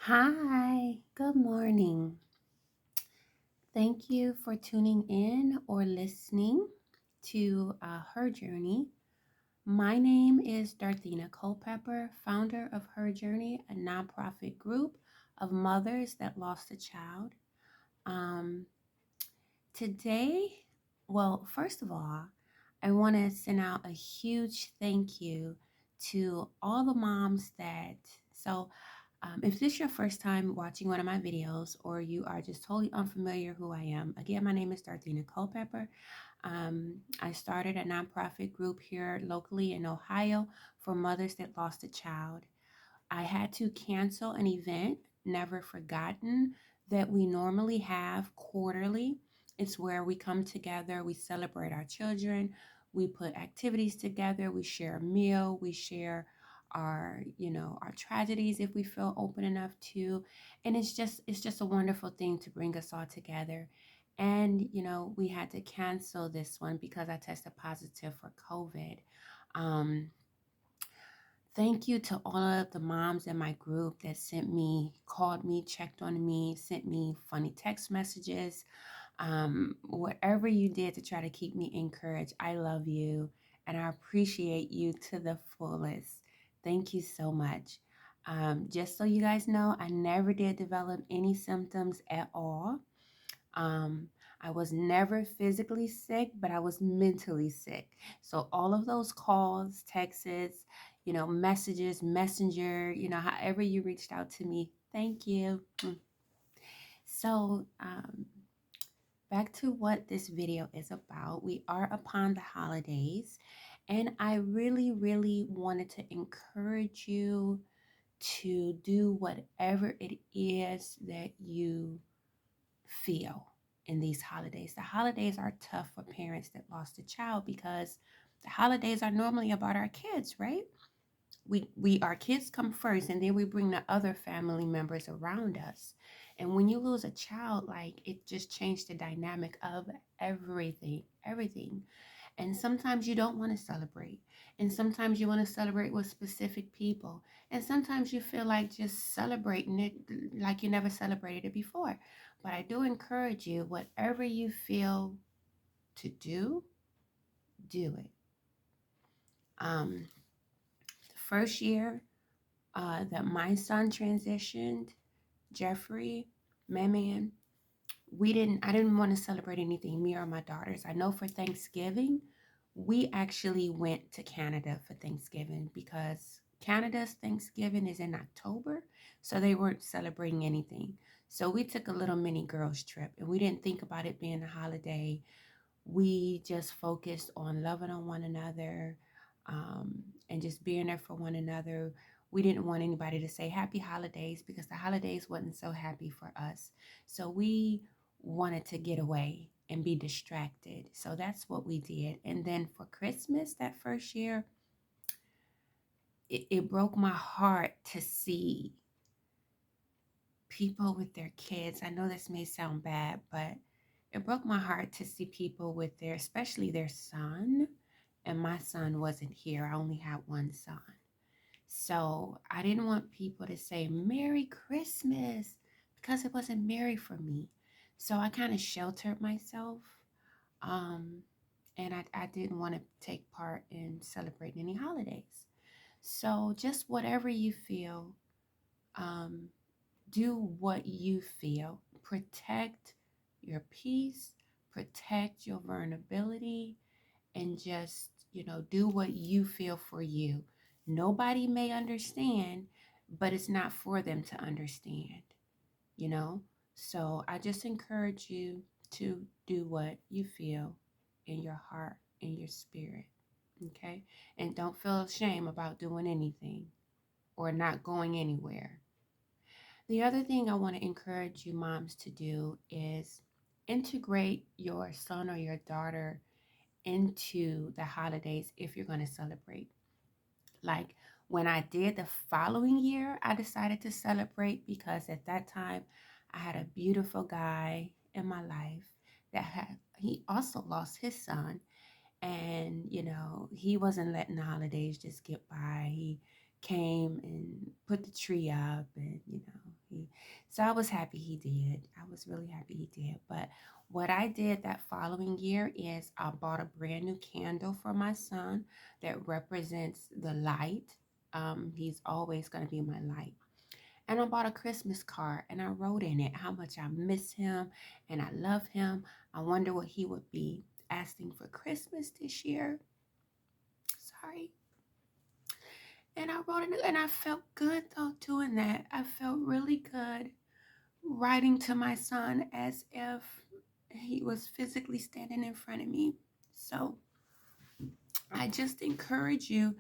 Hi, good morning. Thank you for tuning in or listening to Her Journey. My name is Darthena Culpepper, founder of Her Journey, a nonprofit group of mothers that lost a child. Um, Today, first of all, I want to send out a huge thank you to all the moms if this is your first time watching one of my videos or you are just totally unfamiliar who I am, again, my name is Darthena Culpepper. I started a nonprofit group here locally in Ohio for mothers that lost a child. I had to cancel an event, Never Forgotten, that we normally have quarterly. It's where we come together, we celebrate our children, we put activities together, we share a meal, we share our tragedies if we feel open enough to. And it's just a wonderful thing to bring us all together. And we had to cancel this one because I tested positive for COVID. Um, Thank you to all of the moms in my group that called me, checked on me, sent me funny text messages. Whatever you did to try to keep me encouraged, I love you and I appreciate you to the fullest. Thank you so much. Just so you guys know, I never did develop any symptoms at all. Um, I was never physically sick, but I was mentally sick. So all of those calls, texts, messages, messenger, however you reached out to me, thank you. So, back to what this video is about. We are upon the holidays, and I really, really wanted to encourage you to do whatever it is that you feel in these holidays. The holidays are tough for parents that lost a child because the holidays are normally about our kids, right? We our kids come first, and then we bring the other family members around us. And when you lose a child, like, it just changed the dynamic of everything. And sometimes you don't want to celebrate. And sometimes you want to celebrate with specific people. And sometimes you feel like just celebrating it like you never celebrated it before. But I do encourage you, whatever you feel to do it. The first year that my son transitioned, Jeffrey, man, I didn't want to celebrate anything, me or my daughters. I know for Thanksgiving, we actually went to Canada for Thanksgiving because Canada's Thanksgiving is in October, so they weren't celebrating anything. So we took a little mini girls trip and we didn't think about it being a holiday. We just focused on loving on one another, and just being there for one another. We didn't want anybody to say happy holidays because the holidays wasn't so happy for us. So we wanted to get away and be distracted. So that's what we did. And then for Christmas that first year, it broke my heart to see people with their kids. I know this may sound bad, but it broke my heart to see people with especially their son. And my son wasn't here. I only had one son. So I didn't want people to say Merry Christmas because it wasn't Merry for me. So I kind of sheltered myself. Um, and I didn't want to take part in celebrating any holidays. So just whatever you feel, um, do what you feel. Protect your peace, protect your vulnerability, and just, do what you feel for you. Nobody may understand, but it's not for them to understand, you know? So I just encourage you to do what you feel in your heart, in your spirit, okay? And don't feel shame about doing anything or not going anywhere. The other thing I want to encourage you moms to do is integrate your son or your daughter into the holidays if you're going to celebrate. Like when I did the following year, I decided to celebrate because at that time I had a beautiful guy in my life he also lost his son, and he wasn't letting the holidays just get by. He came and put the tree up, and So I was happy he did. I was really happy he did. But what I did that following year is I bought a brand new candle for my son that represents the light. He's always going to be my light. And I bought a Christmas card and I wrote in it how much I miss him and I love him. I wonder what he would be asking for Christmas this year. Sorry. And I wrote it and I felt good though doing that. I felt really good writing to my son as if he was physically standing in front of me. So I just encourage you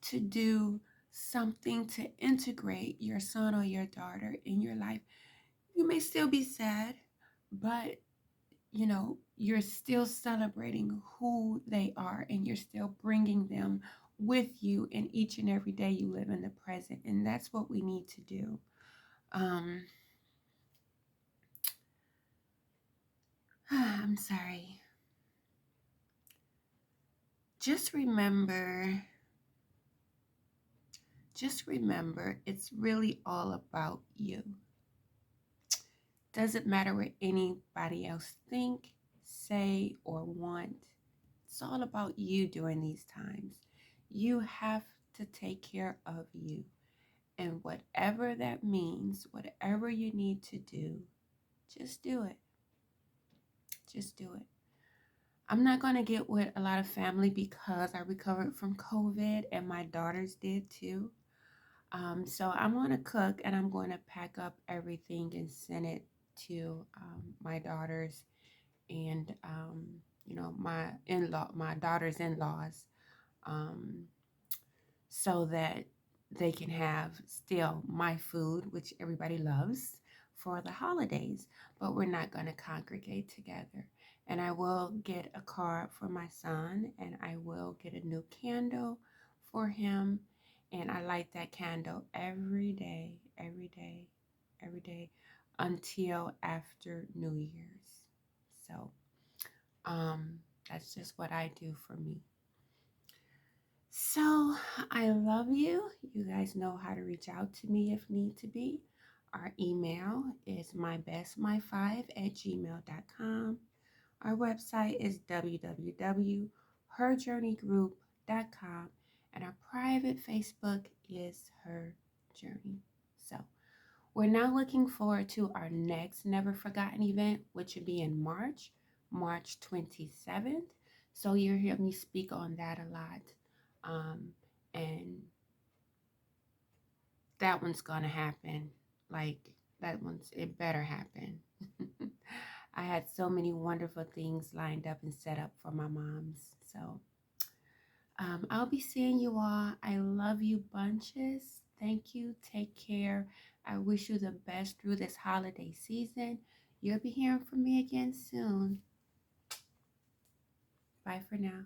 to do something to integrate your son or your daughter in your life. You may still be sad, but you're still celebrating who they are and you're still bringing them with you in each and every day you live in the present. And that's what we need to do. Um, I'm sorry. Just remember, it's really all about you. Doesn't matter what anybody else think, say, or want. It's all about you during these times. You have to take care of you. And whatever that means, whatever you need to do, just do it. Just do it. I'm not going to get with a lot of family because I recovered from COVID and my daughters did too. So I'm going to cook and I'm going to pack up everything and send it to my daughters and my daughter's in-laws, um, so that they can have still my food, which everybody loves, for the holidays. But we're not going to congregate together. And I will get a card for my son, and I will get a new candle for him. And I light that candle every day, every day, every day until after New Year's. So that's just what I do for me. So I love you. You guys know how to reach out to me if need to be. Our email is mybestmy5@gmail.com. Our website is www.herjourneygroup.com. And our private Facebook is Her Journey. So we're now looking forward to our next Never Forgotten event, which will be in March 27th. So you'll hear me speak on that a lot. And that one's going to happen. Like, it better happen. I had so many wonderful things lined up and set up for my moms. So I'll be seeing you all. I love you bunches. Thank you. Take care. I wish you the best through this holiday season. You'll be hearing from me again soon. Bye for now.